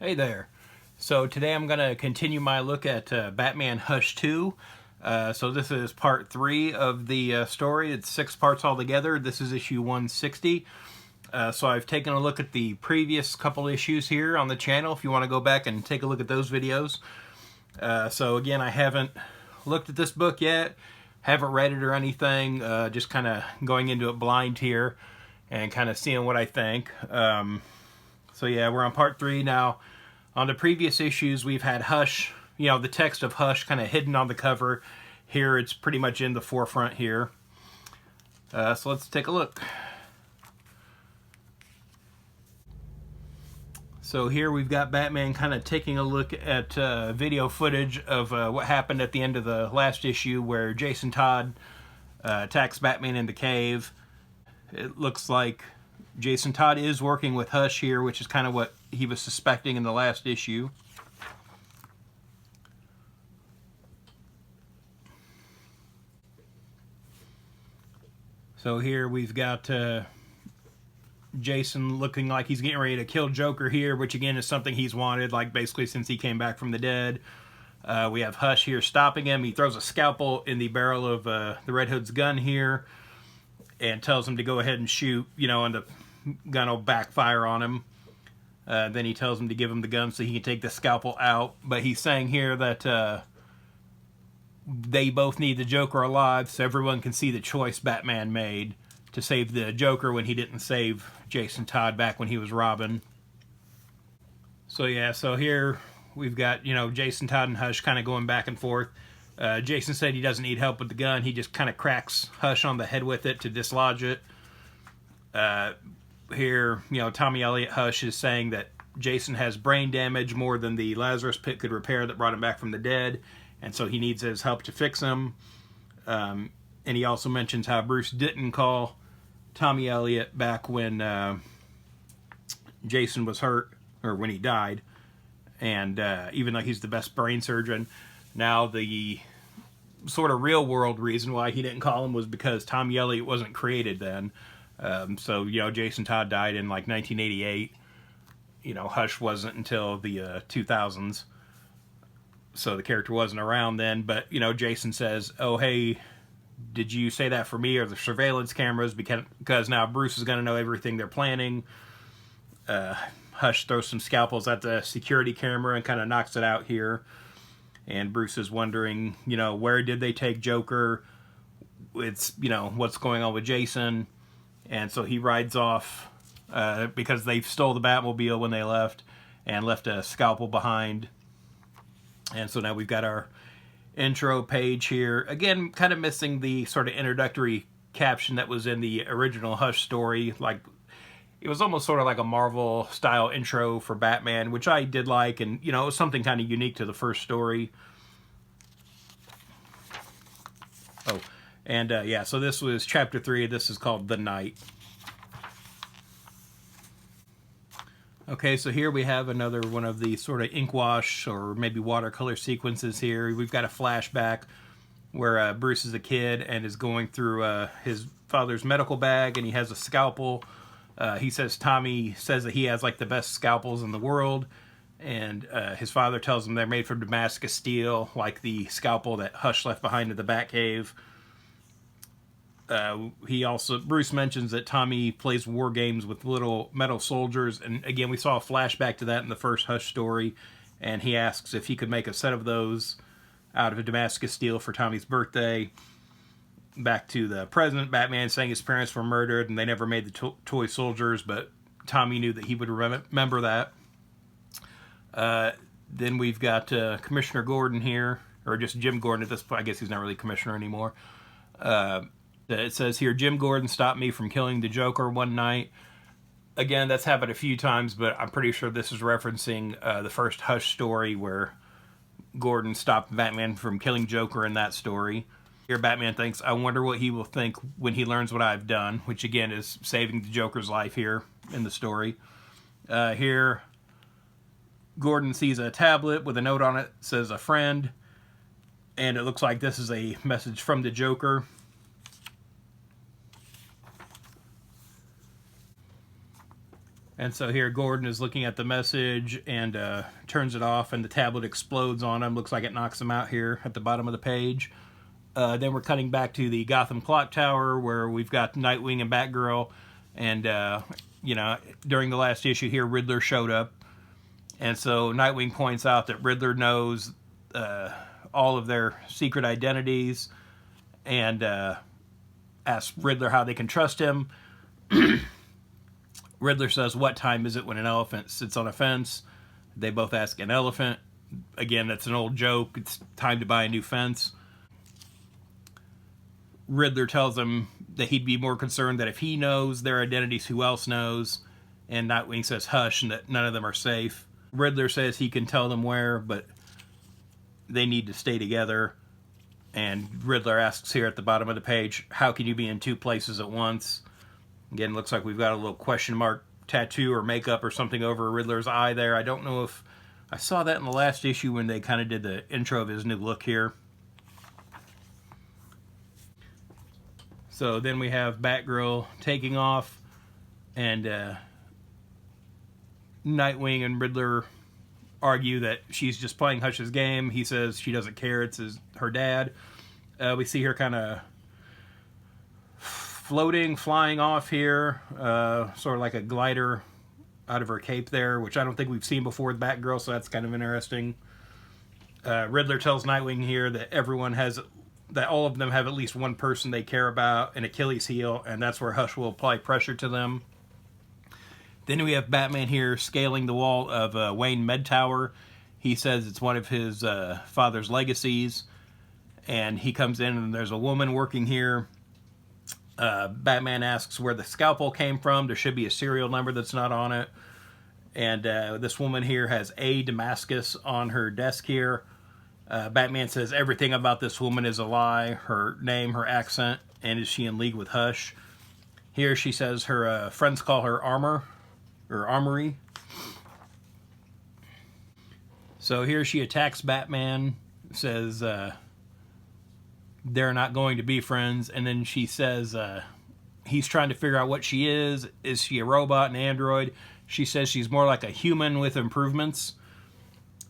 Hey there. So today I'm going to continue my look at Batman Hush 2. So this is part 3 of the story. It's 6 parts altogether. This is issue 160. So I've taken a look at the previous couple issues here on the channel if you want to go back and take a look at those videos. So again, I haven't looked at this book yet, haven't read it or anything, just kind of going into it blind here and kind of seeing what I think. So yeah, we're on part 3 now. On the previous issues, we've had Hush, you know, the text of Hush kind of hidden on the cover. Here, it's pretty much in the forefront here. So let's take a look. So here we've got Batman kind of taking a look at video footage of what happened at the end of the last issue where Jason Todd attacks Batman in the cave. It looks like Jason Todd is working with Hush here, which is kind of what he was suspecting in the last issue. So here we've got Jason looking like he's getting ready to kill Joker here, which again is something he's wanted, like basically since he came back from the dead. We have Hush here stopping him. He throws a scalpel in the barrel of the Red Hood's gun here and tells him to go ahead and shoot, you know, and the gun will backfire on him. Then he tells him to give him the gun so he can take the scalpel out. But he's saying here that they both need the Joker alive so everyone can see the choice Batman made to save the Joker when he didn't save Jason Todd back when he was Robin. So yeah, so here we've got, you know, Jason Todd and Hush kind of going back and forth. Jason said he doesn't need help with the gun. He just kind of cracks Hush on the head with it to dislodge it. Here, you know, Tommy Elliott Hush is saying that Jason has brain damage more than the Lazarus Pit could repair that brought him back from the dead, and so he needs his help to fix him. And he also mentions how Bruce didn't call Tommy Elliott back when Jason was hurt, or when he died, and even though he's the best brain surgeon, now the sort of real world reason why he didn't call him was because Tommy Elliott wasn't created then. So, you know, Jason Todd died in like 1988. You know, Hush wasn't until the 2000s. So the character wasn't around then. But, you know, Jason says, oh, hey, did you say that for me or the surveillance cameras? Because now Bruce is going to know everything they're planning. Hush throws some scalpels at the security camera and kind of knocks it out here. And Bruce is wondering, you know, where did they take Joker? It's, you know, what's going on with Jason? And so he rides off because they stole the Batmobile when they left and left a scalpel behind. And so now we've got our intro page here. Again, kind of missing the sort of introductory caption that was in the original Hush story. Like, it was almost sort of like a Marvel-style intro for Batman, which I did like. And, you know, it was something kind of unique to the first story. Oh. And, yeah, so this was Chapter 3. This is called The Night. Okay, so here we have another one of the sort of ink wash or maybe watercolor sequences here. We've got a flashback where Bruce is a kid and is going through his father's medical bag, and he has a scalpel. He says Tommy says that he has, like, the best scalpels in the world. And his father tells him they're made from Damascus steel, like the scalpel that Hush left behind in the Batcave. Bruce mentions that Tommy plays war games with little metal soldiers, and again we saw a flashback to that in the first Hush story, and he asks if he could make a set of those out of Damascus steel for Tommy's birthday. Back to the present, Batman saying his parents were murdered and they never made the toy soldiers, but Tommy knew that he would remember that. Then we've got Commissioner Gordon here, or just Jim Gordon at this point. I guess he's not really commissioner anymore. It says here, Jim Gordon stopped me from killing the Joker one night. Again, that's happened a few times, but I'm pretty sure this is referencing the first Hush story where Gordon stopped Batman from killing Joker in that story. Here Batman thinks, I wonder what he will think when he learns what I've done, which again is saving the Joker's life here in the story. Here, Gordon sees a tablet with a note on it, says a friend, and it looks like this is a message from the Joker. And so here Gordon is looking at the message and turns it off, and the tablet explodes on him. Looks like it knocks him out here at the bottom of the page. Then we're cutting back to the Gotham Clock Tower, where we've got Nightwing and Batgirl. And, you know, during the last issue here, Riddler showed up. And so Nightwing points out that Riddler knows all of their secret identities, and asks Riddler how they can trust him. Riddler says, "What time is it when an elephant sits on a fence?" They both ask, "An elephant." Again, that's an old joke. It's time to buy a new fence. Riddler tells him that he'd be more concerned that if he knows their identities, who else knows? And Nightwing says, "Hush," and that none of them are safe. Riddler says he can tell them where, but they need to stay together. And Riddler asks here at the bottom of the page, "How can you be in two places at once?" Again, looks like we've got a little question mark tattoo or makeup or something over Riddler's eye there. I don't know if I saw that in the last issue when they kind of did the intro of his new look here. So then we have Batgirl taking off, and Nightwing and Riddler argue that she's just playing Hush's game. He says she doesn't care, it's her dad. We see her kind of flying off here, sort of like a glider out of her cape there, which I don't think we've seen before with Batgirl, so that's kind of interesting. Riddler tells Nightwing here that all of them have at least one person they care about, an Achilles heel, and that's where Hush will apply pressure to them. Then we have Batman here scaling the wall of Wayne Med Tower. He says it's one of his father's legacies, and he comes in and there's a woman working here. Batman asks where the scalpel came from. There should be a serial number that's not on it. And this woman here has A. Damascus on her desk here. Batman says everything about this woman is a lie. Her name, her accent, and is she in league with Hush? Here she says her friends call her Armory. So here she attacks Batman, says they're not going to be friends, and then she says he's trying to figure out what she is. Is she a robot, an android? She says she's more like a human with improvements.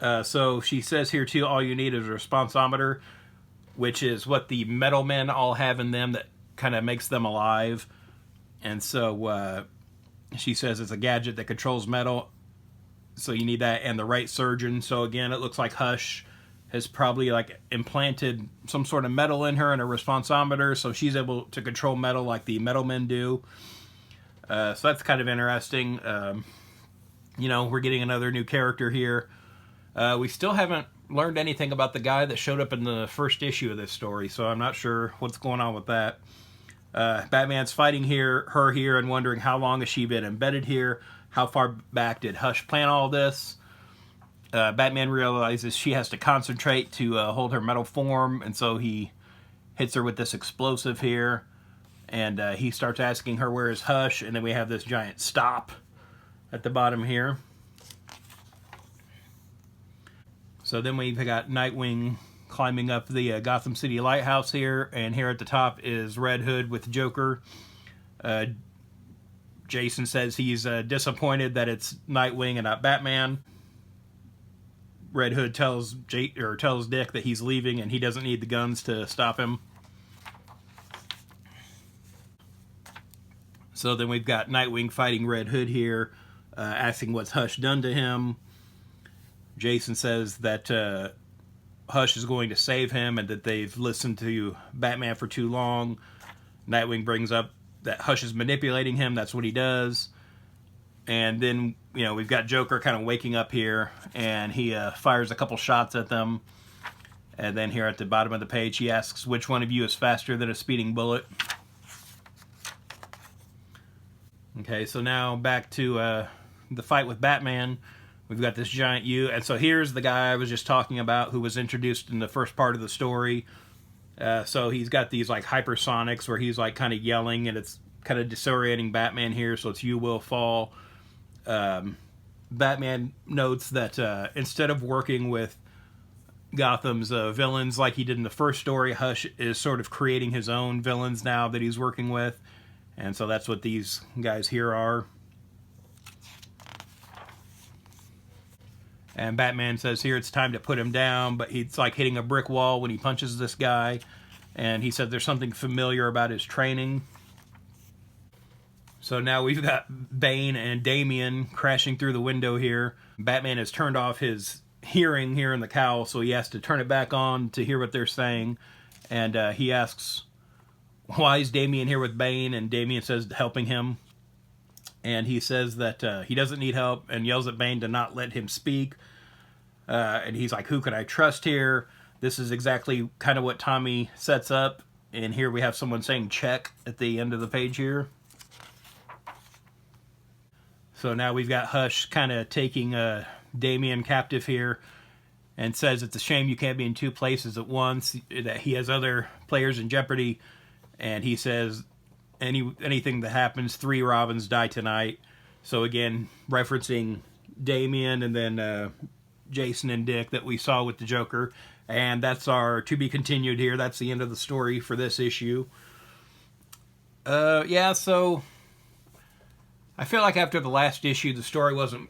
So she says here too, all you need is a responsometer, which is what the metal men all have in them that kind of makes them alive. And so she says it's a gadget that controls metal, so you need that, and the right surgeon. So again, it looks like Hush has probably like implanted some sort of metal in her and a responsometer, so she's able to control metal like the metal men do. So that's kind of interesting. You know, we're getting another new character here. We still haven't learned anything about the guy that showed up in the first issue of this story, so I'm not sure what's going on with that. Batman's fighting her here and wondering how long has she been embedded here? How far back did Hush plan all this? Batman realizes she has to concentrate to hold her metal form, and so he hits her with this explosive here. And he starts asking her where is Hush, and then we have this giant stop at the bottom here. So then we've got Nightwing climbing up the Gotham City lighthouse here, and here at the top is Red Hood with Joker. Jason says he's disappointed that it's Nightwing and not Batman. Red Hood tells Dick that he's leaving and he doesn't need the guns to stop him. So then we've got Nightwing fighting Red Hood here, asking what's Hush done to him. Jason says that Hush is going to save him and that they've listened to Batman for too long. Nightwing brings up that Hush is manipulating him. That's what he does. And then, you know, we've got Joker kind of waking up here, and he fires a couple shots at them. And then here at the bottom of the page, he asks, which one of you is faster than a speeding bullet? Okay, so now back to the fight with Batman. We've got this giant U, and so here's the guy I was just talking about who was introduced in the first part of the story. So he's got these like hypersonics where he's like kind of yelling, and it's kind of disorienting Batman here, so it's you will fall. Batman notes that instead of working with Gotham's villains like he did in the first story, Hush is sort of creating his own villains now that he's working with, and so that's what these guys here are. And Batman says here it's time to put him down, but he's like hitting a brick wall when he punches this guy. And he said there's something familiar about his training. So now we've got Bane and Damian crashing through the window here. Batman has turned off his hearing here in the cowl, so he has to turn it back on to hear what they're saying. And he asks, why is Damian here with Bane? And Damian says helping him. And he says that he doesn't need help and yells at Bane to not let him speak. And he's like, who can I trust here? This is exactly kind of what Tommy sets up. And here we have someone saying check at the end of the page here. So now we've got Hush kind of taking Damian captive here and says it's a shame you can't be in two places at once, that he has other players in jeopardy. And he says anything that happens, 3 Robins die tonight. So again, referencing Damian and then Jason and Dick that we saw with the Joker. And that's our to be continued here. That's the end of the story for this issue. Yeah, so I feel like after the last issue, the story wasn't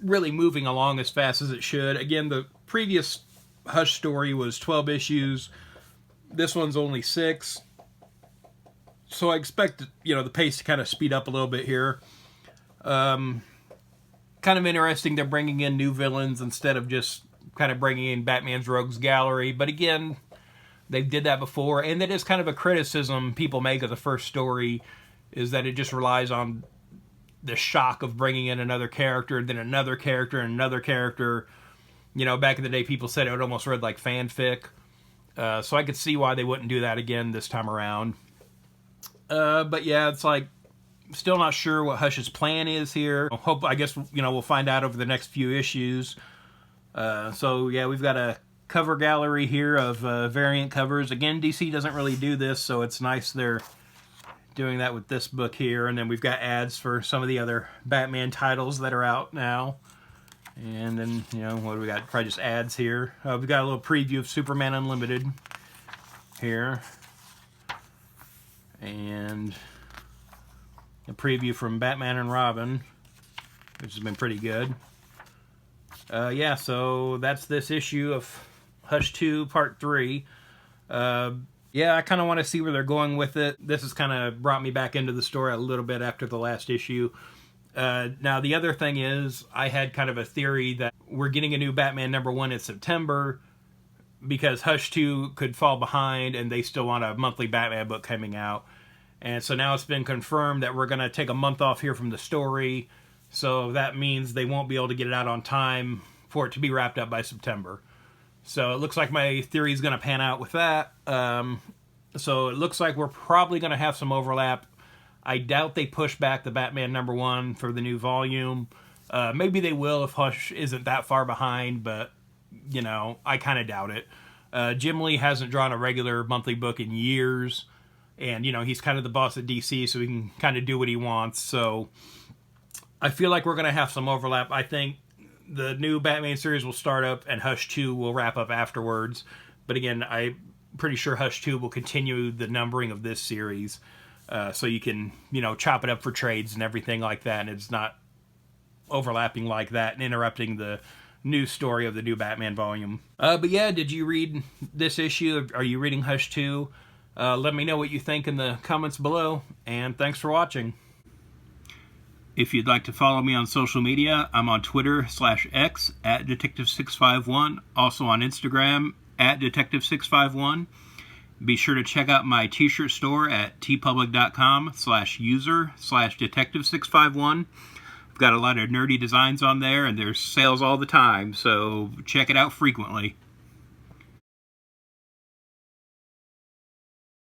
really moving along as fast as it should. Again, the previous Hush story was 12 issues. This one's only 6. So I expect, the pace to kind of speed up a little bit here. Kind of interesting they're bringing in new villains instead of just kind of bringing in Batman's Rogues Gallery. But again, they did that before. And that is kind of a criticism people make of the first story, is that it just relies on the shock of bringing in another character, then another character, and another character. Back in the day, people said it would almost read like fanfic. So I could see why they wouldn't do that again this time around. But yeah, it's like, still not sure what Hush's plan is here. I guess, we'll find out over the next few issues. So yeah, we've got a cover gallery here of variant covers. Again, DC doesn't really do this, so it's nice they're doing that with this book here. And then we've got ads for some of the other Batman titles that are out now. And then, what do we got? Probably just ads here. We've got a little preview of Superman Unlimited here. And a preview from Batman and Robin, which has been pretty good. Yeah, so that's this issue of Hush 2 Part 3. Yeah, I kind of want to see where they're going with it. This has kind of brought me back into the story a little bit after the last issue. Now, the other thing is, I had kind of a theory that we're getting a new Batman #1 in September because Hush 2 could fall behind and they still want a monthly Batman book coming out. And so now it's been confirmed that we're going to take a month off here from the story. So that means they won't be able to get it out on time for it to be wrapped up by September. So it looks like my theory is going to pan out with that. So it looks like we're probably going to have some overlap. I doubt they push back the Batman #1 for the new volume. Maybe they will if Hush isn't that far behind, but, I kind of doubt it. Jim Lee hasn't drawn a regular monthly book in years. And, he's kind of the boss at DC, so he can kind of do what he wants. So I feel like we're going to have some overlap. I think the new Batman series will start up and Hush 2 will wrap up afterwards. But again, I'm pretty sure Hush 2 will continue the numbering of this series. So you can, chop it up for trades and everything like that. And it's not overlapping like that and interrupting the new story of the new Batman volume. But yeah, did you read this issue? Are you reading Hush 2? Let me know what you think in the comments below. And thanks for watching. If you'd like to follow me on social media, I'm on Twitter/X @Detective651. Also on Instagram @Detective651. Be sure to check out my t-shirt store at tpublic.com/user/Detective651. I've got a lot of nerdy designs on there, and there's sales all the time, so check it out frequently.